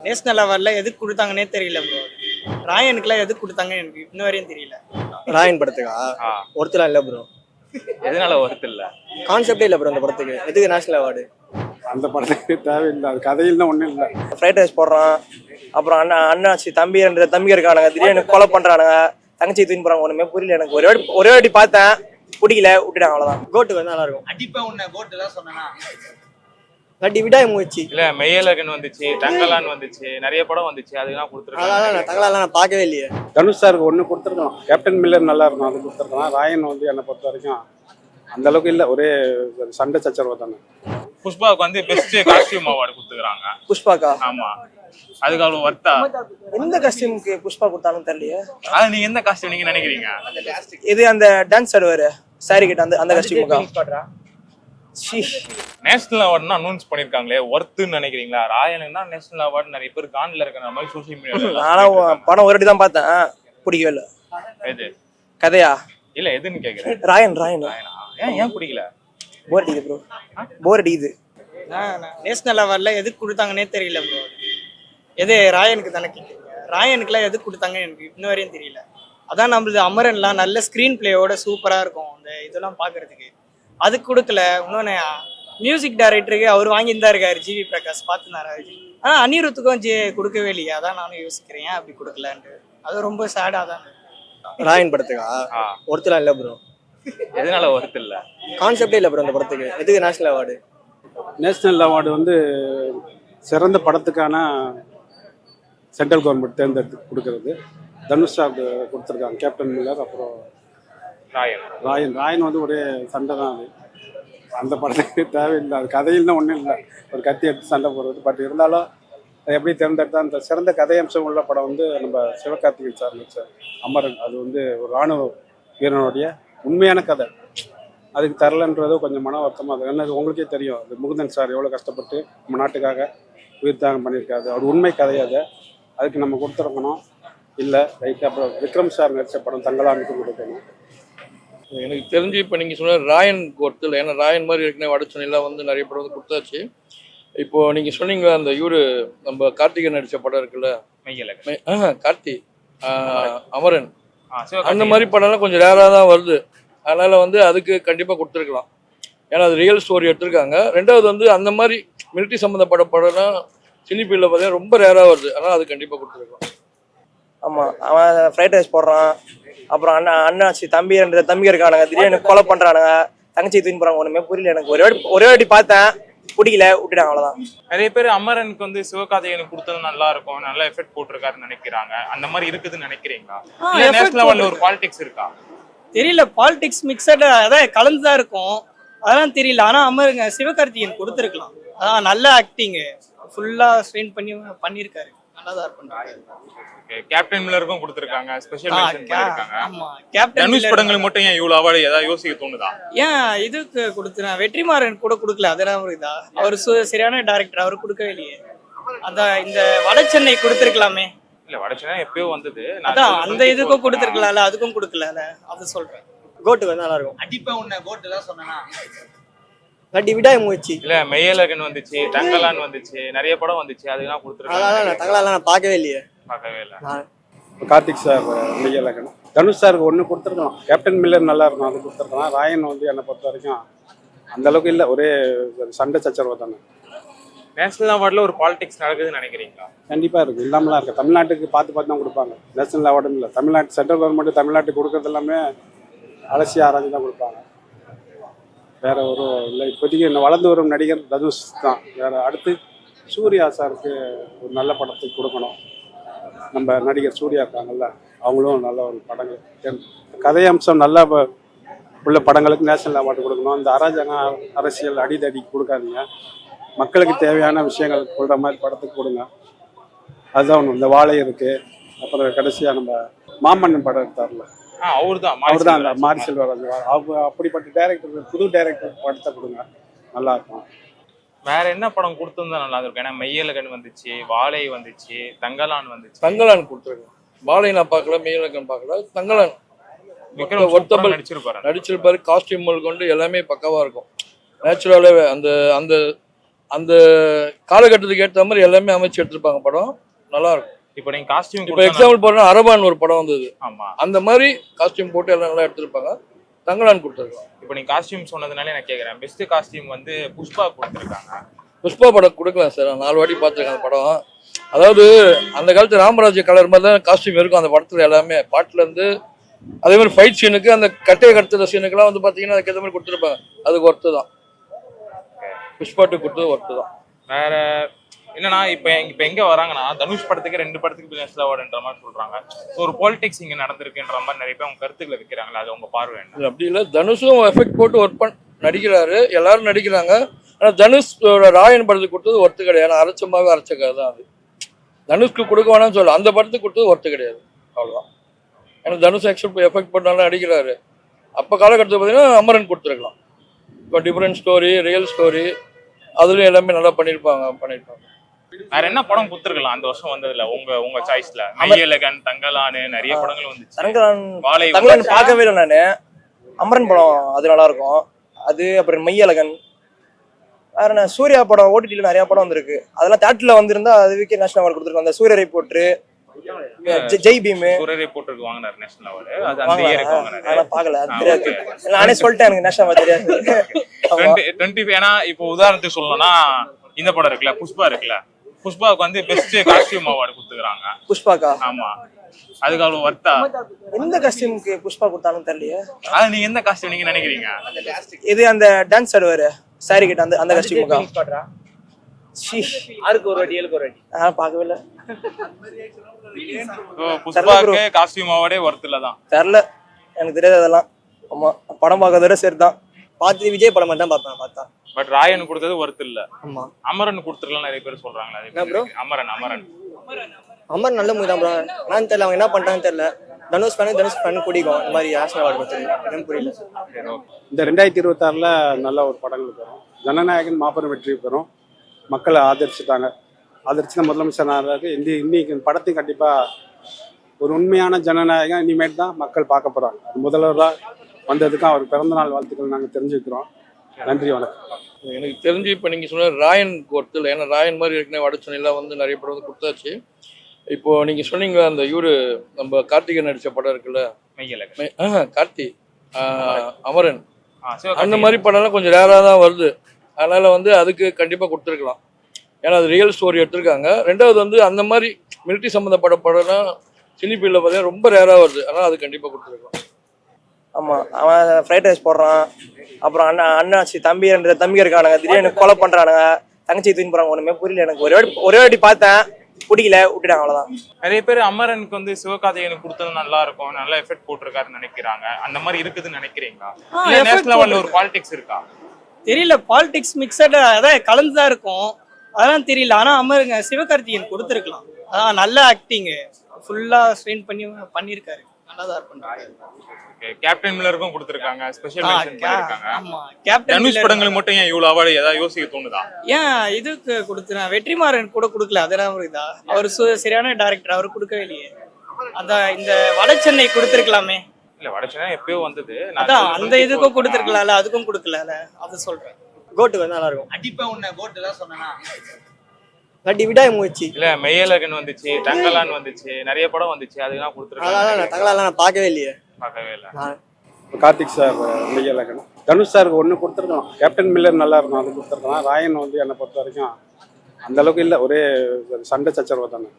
National அவார்டில் எதுக்கு கொடுத்தாங்கன்னே தெரியல bro. ராயனுக்குலாம் எதுக்கு கொடுத்தாங்க எனக்கு இன்ன வரையும் தெரியல. ராயன் படத்துக்கா ஒருத்தலாம் இல்லை ப்ரோ. எதனால ஒருத்தர் இல்ல? கான்செப்டே இல்லை ப்ரோ அந்த படத்துக்கு. எதுக்கு நேஷனல் அவார்டு? அந்த படத்துக்கு தேவையில்லை, அது கதையில் தான் ஒன்றும் இல்லை. ஃப்ரைட் ரைஸ் போடுறான், அப்புறம் அண்ணாச்சி தம்பி இருக்கானுங்க, திடீர்னு கொலை பண்றானுங்க, தங்கச்சி தூக்கி போறாங்க. ஒண்ணுமே புரியல எனக்கு. ஒரே வாட்டி பார்த்தேன், பிடிக்கல, விட்டுட்டாங்க, அவ்வளவுதான். கோட்டுக்கு வந்து நல்லா இருக்கும். அடிப்பா உன்னை கோட்டு தான் சொன்னா கட்டி விடாய் மூச்சு இல்ல. மெய்யழகன் வந்துச்சு, தங்கலான் வந்துச்சு, நிறைய படம் வந்துச்சு, அதுதான் கொடுத்துருக்காங்க. தங்கலாம் நான் பார்க்கவே இல்லையே. தனுஷ் சாருக்கு ஒன்று கொடுத்துருக்கலாம். கேப்டன் மில்லர் நல்லா இருக்கும், அது கொடுத்துருக்கலாம். ராயன் வந்து என்னை பொறுத்த வரைக்கும் அந்த அளவுக்கு இல்லை, ஒரே சண்டை சச்சரவு தானே. புஷ்பாவுக்கு வந்து பெஸ்ட் காஸ்டியூம் அவார்டு கொடுத்துருக்காங்க. புஷ்பாக்கா? ஆமா. அதுக்கு அவ்வளவு வர்த்தா? எந்த காஸ்டியூமுக்கு புஷ்பா கொடுத்தாலும் தெரியலையே. அது நீங்க எந்த காஸ்டியூம் நீங்க நினைக்கிறீங்க? இது அந்த டான்ஸ் ஆடுவாரு சாரி கிட்ட, அந்த காஸ்டியூமுக்கா? நேஷனல் அவார்டுன்னு அனௌன்ஸ் பண்ணிருக்காங்களே, ஒர்த்துன்னு நினைக்கிறீங்களா? ராயனுக்கு தான் நேஷனல் அவார்டு நிறைய பேர் கான்ல இருக்கிற மாதிரி சோசியல் மீடியால. நானும் படம் ஒரு வாட்டி தான் பார்த்தேன், பிடிக்கவே இல்லை. எது கதையா? இல்ல எதுன்னு கேக்குறேன். ராயன் ஏன் பிடிக்கல? போர் அடிக்குது ப்ரோ, போர் அடிக்குது. நேஷனல் அவார்டில் எதுக்கு கொடுத்தாங்கன்னே தெரியல ப்ரோ. எது ராயனுக்கு தானே கேட்குறீங்க? ராயனுக்குலாம் எதுக்கு கொடுத்தாங்க எனக்கு இன்ன வரையும் தெரியல. அதான் நம்மளது அமரன்லாம் நல்ல ஸ்க்ரீன் பிளேயோட சூப்பராக இருக்கும், அந்த இதெல்லாம் பார்க்கறதுக்கு. அதுக்கு கொடுக்கல. இன்னொன்று மியூசிக் டைரக்டருக்கு அவர் வாங்கியிருந்தா இருக்காரு, ஜிவி பிரகாஷ் பார்த்துனாரா? ஆனால் அனிருத்துக்கும் கொடுக்கவே இல்லையா? அதான் நானும் யோசிக்கிறேன் ஏன் அப்படி கொடுக்கலான்ட்டு. அது ரொம்ப சேடாக தான். ராயன் படத்துக்கா ஒருத்தலாம் இல்லை ப்ரோ. எதனால ஒருத்தர் இல்ல? கான்செப்டே இல்லை ப்ரோ அந்த படத்துக்கு. எதுக்கு நேஷனல் அவார்டு? நேஷனல் அவார்டு வந்து சிறந்த படத்துக்கான சென்ட்ரல் கவர்மெண்ட் தேர்ந்தெடுத்து கொடுக்கறது. தனுஷ் சார் கொடுத்துருக்காங்க, கேப்டன் மில்லர், அப்புறம் ராயன் வந்து ஒரே சண்டை தான். அது அந்த படத்துக்கு தேவையில்லை, அது கதையில் தான் ஒன்றும் இல்லை, ஒரு கத்தி எடுத்து சண்டை போடுறது. பட் இருந்தாலும் அதை எப்படி தேர்ந்தெடுத்தா அந்த சிறந்த கதையம்சம் உள்ள படம் வந்து நம்ம சிவகார்த்திகேயன் சார் நடிச்ச அமரன். அது வந்து ஒரு இராணுவ வீரனுடைய உண்மையான கதை. அதுக்கு தரலன்றதோ கொஞ்சம் மன வருத்தமாக அது. ஏன்னா உங்களுக்கே தெரியும், அது முகுந்தன் சார் எவ்வளோ கஷ்டப்பட்டு நம்ம நாட்டுக்காக உயிர் தியாகம் பண்ணியிருக்காரு. அவர் உண்மை கதையாது, அதுக்கு நம்ம கொடுத்துருக்கணும். இல்லை ரைட்டு. அப்புறம் விக்ரம் சார் நடித்த படம் தங்கலானுக்கு கொடுக்கணும். எனக்கு தெரிஞ்சு இப்போ நீங்கள் சொன்ன ராயன் கொடுத்துல, ஏன்னா ராயன் மாதிரி ஏற்கனவே வடச்சனையெல்லாம் வந்து நிறைய படம் வந்து கொடுத்தாச்சு. இப்போ நீங்கள் சொன்னீங்க அந்த நம்ம கார்த்திகை நடித்த படம் இருக்குல்ல, கார்த்தி அமரன், அந்த மாதிரி படம்லாம் கொஞ்சம் ரேராக தான் வருது. அதனால் வந்து அதுக்கு கண்டிப்பாக கொடுத்துருக்கலாம், ஏன்னா அது ரியல் ஸ்டோரி எடுத்திருக்காங்க. ரெண்டாவது வந்து அந்த மாதிரி மிலிட்ரி சம்மந்தப்பட்ட படம்லாம் சினி ஃபீல்டில் பார்த்தீங்கன்னா ரொம்ப ரேராக வருது. அதனால் அது கண்டிப்பாக கொடுத்துருக்கலாம். ஆமாம், அவன் ஃப்ரைட் ரைஸ் போடுறான், அப்புறம் அண்ணாச்சி தம்பி இருக்கானுங்க, திடீர்னு கொலை பண்றானுங்க, தங்கச்சி தூக்கி போறாங்க. ஒண்ணுமே புரியல எனக்கு. ஒரே வாட்டி பார்த்தேன், பிடிக்கல, விட்டுட்டாங்க, அவ்வளவுதான். நிறைய பேர் அமரனுக்கு வந்து சிவகார்த்திகேயனுக்கு கொடுத்தது நல்லா இருக்கும், நல்ல எஃபெக்ட் போட்டிருக்காருன்னு நினைக்கிறாங்க. அந்த மாதிரி இருக்குதுன்னு நினைக்கிறீங்களா? நேஷனல் அவார்ட்ல ஒரு பாலிடிக்ஸ் இருக்கா தெரியல. பாலிடிக்ஸ் மிக்சடா அதான் கலந்துதான் இருக்கும், அதெல்லாம் தெரியல. ஆனா சிவகார்த்திகேயன் கொடுத்துருக்கலாம். அதான் நல்ல ஆக்டிங், ஃபுல்லா ஸ்ட்ரெயின் பண்ணியிருக்காரு, நல்லாதான் இருக்கும். கேப்டன் மில்லருக்கும் கொடுத்திருக்காங்க, ஸ்பெஷல் மென்ஷன் பண்ணிருக்காங்க. ஆமா, கேப்டன் தனுஷ் படங்களுக்கு மட்டும் ஏன் இவ்வளவு அவார்டு ஏதாவது யோசிக்க தோணுதா? ஏன் இதுக்கு கொடுத்துனா வெற்றிமாறன் கூட கொடுக்கல? அதெல்லாம் ஒரு இதா? அவர் சரியான டைரக்டர், அவர் கொடுக்கவே இல்லையே. அதான் இந்த வட சென்னை கொடுத்துருக்கலாமே. இல்ல, வட சென்னை எப்பயோ வந்தது. அதான் அந்த இதுக்கும் கொடுத்துருக்கலாம்ல, அதுக்கும் கொடுக்கல. அது சொல்றேன். கோட்டுக்கு வந்து நல்லா இருக்கும். அடிப்பா உன்னை கோட்டு தான் சொன்னா கட்டி விடாய் மூச்சு. இல்ல, மெய்யழகன் வந்துச்சு, தங்கலான் வந்துச்சு, நிறைய படம் வந்துச்சு, அதுதான் கொடுத்துருக்காங்க. தங்கலாம் நான் பார்க்கவே இல்லையே. பார்க்கவே இல்லை. கார்த்திக் சார் மெய்யழகன். தனுஷ் சாருக்கு ஒன்று கொடுத்துருக்கலாம். கேப்டன் மில்லர் நல்லா இருக்கும், அது கொடுத்துருக்கலாம். ராயன் வந்து என்னை பொறுத்த வரைக்கும் அந்த அளவுக்கு இல்லை, ஒரே சண்டை சச்சரவு தானே. நேஷனல் அவார்டில் ஒரு பாலிடிக்ஸ் நடக்குதுன்னு நினைக்கிறீங்களா? கண்டிப்பாக இருக்குது, இல்லாமலாம் இருக்குது. தமிழ்நாட்டுக்கு பார்த்து தான் கொடுப்பாங்க. நேஷனல் அவார்டுன்னு இல்லை, தமிழ்நாட்டு சென்ட்ரல் கவர்மெண்ட் தமிழ்நாட்டுக்கு கொடுக்கறது எல்லாமே அலசி ஆராய்ச்சி தான் கொடுப்பாங்க. வேற ஒரு இல்லை. இப்போதைக்கு என்ன வளர்ந்து வரும் நடிகர் தனுஷ் தான். வேற அடுத்து சூர்யா சாருக்கு ஒரு நல்ல படத்துக்கு கொடுக்கணும். நம்ம நடிகர் சூர்யா இருக்காங்கல்ல, அவங்களும் நல்ல ஒரு படங்கள், கதையம்சம் நல்லா உள்ள படங்களுக்கு நேஷனல் அவார்டு கொடுக்கணும். இந்த அராஜக அரசியல் அடிதடி கொடுக்காதீங்க, மக்களுக்கு தேவையான விஷயங்கள் கொடுக்குற மாதிரி படத்துக்கு கொடுங்க. அதுதான் ஒன்று. இந்த வாழை இருக்கு, அப்புறம் கடைசியாக நம்ம மாமன்னன் படம் எடுத்தார்ல, அவர் தான் அந்த மாரி செல்வராஜ். அப்படிப்பட்ட டைரக்டர், புது டைரக்டர் படத்தை கொடுங்க, நல்லா இருக்கும். வேற என்ன படம் கொடுத்துருந்தா நல்லா இருக்கும்? ஏன்னா மெய்யழகன் வந்துச்சு, வாழை வந்துச்சு, தங்கலான் வந்துச்சு. தங்கலான் கொடுத்துருக்கோம். வாழை நான் பார்க்கல, மெய்யழகன் பார்க்கல. தங்கலான் நடிச்சிருப்பாரு. காஸ்டியூம் கொண்டு எல்லாமே பக்காவா இருக்கும். நேச்சுரலாவே அந்த அந்த அந்த காலகட்டத்துக்கு ஏற்ற மாதிரி எல்லாமே அமைச்சு எடுத்திருப்பாங்க. படம் நல்லா இருக்கும். இப்போ நீங்க காஸ்டியூம் இப்போ எக்ஸாம்பிள் போறோம்னா அரபான் ஒரு படம் வந்தது, ஆமா, அந்த மாதிரி காஸ்டியூம் போட்டு எல்லாம் நல்லா எடுத்திருப்பாங்க. தங்கலான் கொடுத்துருக்காங்க. இப்போ நீங்க காஸ்டியூம் சொன்னதுனால நான் கேக்குறேன், பெஸ்ட் காஸ்டியூம் வந்து புஷ்பா கொடுத்துருக்காங்க. புஷ்பா படம் கொடுக்கலாம் சார், நான் 4 வாட்டி பார்த்துருக்கேன் அந்த படம். அதாவது அந்த காலத்து ராமராஜ் கலர் மாதிரி தான் காஸ்டியூம் இருக்கும் அந்த படத்துல எல்லாமே. பாட்டுல இருந்து அதே மாதிரி ஃபைட் சீனுக்கு அந்த கட்டையை கடத்துற சீனுக்குலாம் வந்து பாத்தீங்கன்னா அதுக்கேற்ற மாதிரி கொடுத்துருப்பாங்க. அதுக்கு ஒர்த்து தான், புஷ்பாட்டு கொடுத்தது ஒர்த்து தான். வேற என்னன்னா இப்ப எங்க வராங்கன்னா தனுஷ் படத்துக்கு 2 படத்துக்கு பிசினஸ் அவார்டுன்ற மாதிரி சொல்றாங்க. ஸோ ஒரு பாலிடிக்ஸ் இங்க நடந்திருக்குன்ற மாதிரி நிறைய பேர் அவங்க கருத்துக்களை வைக்கிறாங்களா, அது உங்க பார்வை என்ன? அப்படி இல்லை, தனுஷும் எஃபெக்ட் போட்டு ஒர்க் நடிக்கிறாரு, எல்லாரும் நடிக்கிறாங்க. ஆனா தனுஷோட ராயன் படத்துக்கு கொடுத்தது ஒர்த்து கிடையாது. ஏன்னா அரைச்சமாவே அரைச்சக்காது தான் அது. தனுஷ்க்கு கொடுக்க வேணாம்னு சொல்ல, அந்த படத்துக்கு கொடுத்தது ஒர்த்து கிடையாது, அவ்வளோதான். ஏன்னா தனுஷ் எஃபெக்ட் பண்ணாலும் நடிக்கிறாரு. அப்போ காலகட்டத்தில் பார்த்தீங்கன்னா அமரன் கொடுத்துருக்கலாம். இப்போ டிஃப்ரெண்ட் ஸ்டோரி, ரியல் ஸ்டோரி, அதுலயும் எல்லாமே நல்லா பண்ணியிருப்பாங்க. வேற என்ன படம் கொடுத்துருக்கலாம் அந்த வருஷம் வந்ததுல உங்க சாய்ஸ்ல? மெய்யழகன், தங்கலானு நிறைய படங்கள் வந்துச்சு. தங்கலான் பார்க்கவே இல்லை நானு. அமரன் படம் அது நல்லா இருக்கும். அது அப்புறம் மெய்யழகன், வேற என்ன சூர்யா படம் ஓடிடில நிறைய படம் வந்திருக்கு. அதெல்லாம் தேட்டர்ல வந்திருந்தா அதுக்கே நேஷனல் அவார்டு கொடுத்துருக்கோம். அந்த சூரிய ரிப்போர்ட்ரு, ஜெய் பீம், சூரிய ரிப்போர்ட்டருக்கு வாங்கினாரு நேஷனல் அவார்டு. அது அந்த இயருக்கு வாங்கினாரு. அதெல்லாம் பார்க்கல, அது தெரியாது. நானே சொல்லிட்டேன் எனக்கு நேஷனல் அவார்டு தெரியாது. 25 ஏன்னா இப்போ உதாரணத்துக்கு சொல்லணும்னா இந்த படம் இருக்குல்ல, புஷ்பா இருக்குல்ல, புஷ்பாவுக்கு வந்து பெஸ்ட் காஸ்டியூம் அவார்டு கொடுத்துக்கிறாங்க. புஷ்பாக்கா? ஆமா. அதுக்கு அவ்வளவு வர்த்தா? எந்த காஸ்டியூமுக்கு புஷ்பா கொடுத்தாலும் தெரியலையே. அது நீங்க எந்த காஸ்டியூம் நீங்க நினைக்கிறீங்க? இது அந்த டான்ஸ் ஆடுவாரு சாரி கிட்ட, அந்த காஸ்டியூமுக்கா? ஆறுக்கு ஒரு வாட்டி 7க்கு ஒரு வாட்டி பார்க்கவே இல்லை. புஷ்பாவுக்கு காஸ்டியூம் அவார்டே வர்த்து இல்லதான். தெரியல, எனக்கு தெரியாது அதெல்லாம். ஆமா, படம் பார்க்கறத சரி தான். பார்த்து விஜய் படம் மட்டும் தான் பார்த்தா. பட் ராயன் கொடுத்தது வர்த்து இல்ல. ஆமா, அமரன் கொடுத்துருக்கலாம் நிறைய பேர் சொல்றாங்களா? அமரன் நல்ல மூவி தான் ப்ரோ. நான் தெரியல அவங்க என்ன பண்றாங்கன்னு தெரியல. தனுஷ் ஃபேன் பிடிக்கும். இந்த மாதிரி நேஷனல் அவார்டு கொடுத்துருக்கு புரியல. இந்த 2026 நல்ல ஒரு படங்கள் பெறும். ஜனநாயகன் மாபெரும் வெற்றி பெறும். மக்களை ஆதரிச்சுட்டாங்க. ஆதரிச்சு முதலமைச்சர் ஆகிறாரு. இன்னைக்கு படத்தையும் கண்டிப்பா ஒரு உண்மையான ஜனநாயகம் இனிமேல் தான் மக்கள் பார்க்க போறாங்க. முதல்வராக வந்ததுக்கும் அவர் பிறந்தநாள் வாழ்த்துக்கள் நாங்கள் தெரிஞ்சுக்கிறோம். நன்றி, வணக்கம். எனக்கு தெரிஞ்சு இப்போ நீங்கள் சொன்ன ராயன் ஒர்த்தில், ஏன்னா ராயன் மாதிரி ஏற்கனவே வடச்சென்னையில் வந்து நிறைய படம் வந்து கொடுத்தாச்சு. இப்போ நீங்கள் சொன்னீங்க அந்த நம்ம கார்த்திகை நடித்த படம் இருக்குல்ல, கார்த்தி அமரன், அந்த மாதிரி படம்லாம் கொஞ்சம் ரேராக தான் வருது. அதனால வந்து அதுக்கு கண்டிப்பாக கொடுத்துருக்கலாம். ஏன்னா அது ரியல் ஸ்டோரி எடுத்திருக்காங்க. ரெண்டாவது வந்து அந்த மாதிரி மிலிட்ரி சம்மந்தப்பட்ட படம்லாம் சினிஃபீல்டில் பார்த்தீங்கன்னா ரொம்ப ரேராக வருது. அதனால் அது கண்டிப்பாக கொடுத்துருக்கலாம். ஆமாம், அவன் ஃப்ரைட் ரைஸ் போடுறான், அப்புறம் அண்ணாச்சி தம்பி இருக்கானுங்க, திடீர்னு கொலை பண்ணுறானுங்க, தங்கச்சி தூக்கி போகிறாங்க. ஒன்றுமே புரியல எனக்கு. ஒரே வாட்டி பார்த்தேன், பிடிக்கல, விட்டுட்டாங்க, அவ்வளோதான். நிறைய பேர் அமரனுக்கு வந்து சிவகார்த்திகேயனுக்கு கொடுத்தது நல்லா இருக்கும், நல்ல எஃபெக்ட் போட்டிருக்காருன்னு நினைக்கிறாங்க. அந்த மாதிரி இருக்குதுன்னு நினைக்கிறீங்களா? நேஷனல் லெவல்ல ஒரு பாலிடிக்ஸ் இருக்கா தெரியல. பாலிடிக்ஸ் மிக்சட் அதான் கலந்துதான் இருக்கும், அதெல்லாம் தெரியல. ஆனா சிவகார்த்திகேயன் கொடுத்துருக்கலாம். அதான் நல்ல ஆக்டிங், ஃபுல்லா ஸ்ட்ரெயின் பண்ணியிருக்காரு, நல்லாதான் இருப்பாரு. கேப்டன் மில்லருக்கும் கொடுத்திருக்காங்க, ஸ்பெஷல் மென்ஷன் பண்ணிருக்காங்க. ஆமா, கேப்டன் தனுஷ் படங்களுக்கு மட்டும் ஏன் இவ்வளவு அவார்டு ஏதாவது யோசிக்க தோணுதா? ஏன் இதுக்கு கொடுத்துறேன், வெற்றிமாறன் கூட கொடுக்கல, அதெல்லாம் ஒரு இதா? அவர் சரியான டைரக்டர், அவரு கொடுக்கவே இல்லையே. அதான் இந்த வட சென்னை கொடுத்துருக்கலாமே. இல்ல, வட சென்னை எப்பயோ வந்தது. அதான் அந்த இதுக்கும் கொடுத்துருக்கலாம்ல, அதுக்கும் கொடுக்கல, அது சொல்றேன். கோட்டுக்கு வந்து நல்லா இருக்கும். அடிப்பா உன்ன கோட்டு தான் சொன்னா கட்டி விடாய் மூச்சு. இல்ல, மெய்யழகன் வந்துச்சு, தங்கலான் வந்துச்சு, நிறைய படம் வந்துச்சு, அதெல்லாம் கொடுத்துருக்காங்க. தங்கலான் நான் பார்க்கவே இல்லையே. பார்க்கவே இல்லை. கார்த்திக் சார் மெய்யழகன், தனுஷ் சாருக்கு ஒன்று கொடுத்துருக்கோம். கேப்டன் மில்லர் நல்லா இருக்கும், அது கொடுத்துருக்கலாம். ராயன் வந்து என்னை பொறுத்த வரைக்கும் அந்த அளவுக்கு இல்லை, ஒரே சண்டை சச்சரவு தானே.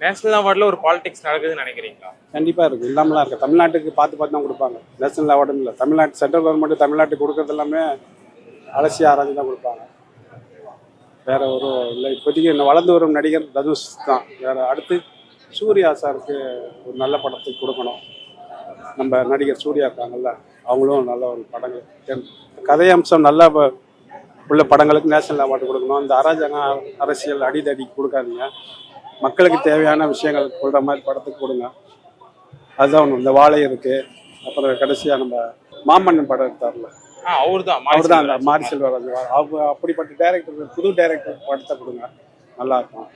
நேஷனல் அவார்டில் ஒரு பாலிடிக்ஸ் நடக்குதுன்னு நினைக்கிறீங்களா? கண்டிப்பாக இருக்குது, இல்லாமலாம் இருக்குது. தமிழ்நாட்டுக்கு பார்த்து தான் கொடுப்பாங்க. நேஷனல் அவார்டுன்னு இல்லை, தமிழ்நாட்டு சென்ட்ரல் கவர்மெண்ட் தமிழ்நாட்டுக்கு கொடுக்குறது எல்லாமே அலசி ஆராய்ச்சி தான் கொடுப்பாங்க. வேற ஒரு இல்லை. இப்போதைக்கு இன்னும் வளர்ந்து வரும் நடிகர் தனுஷ் தான். வேற அடுத்து சூர்யா சாருக்கு ஒரு நல்ல படத்துக்கு கொடுக்கணும். நம்ம நடிகர் சூர்யா இருக்காங்கல்ல, அவங்களும் நல்ல ஒரு படங்கள், கதை அம்சம் நல்லா உள்ள படங்களுக்கு நேஷனல் அவார்டு கொடுக்கணும். இந்த அராஜக அரசியல் அடிதடி கொடுக்காதீங்க, மக்களுக்கு தேவையான விஷயங்கள் கொடுக்குற மாதிரி படத்துக்கு கொடுங்க. அதுதான் ஒன்று. இந்த வாழை இருக்கு, அப்புறம் கடைசியாக நம்ம மாமன்னன் படம் எடுத்தார்ல, அவர் தான் அந்த மாரி செல்வராஜ். அப்படிப்பட்ட டைரக்டர், புது டைரக்டர் படத்தை கொடுங்க, நல்லா இருக்கும்.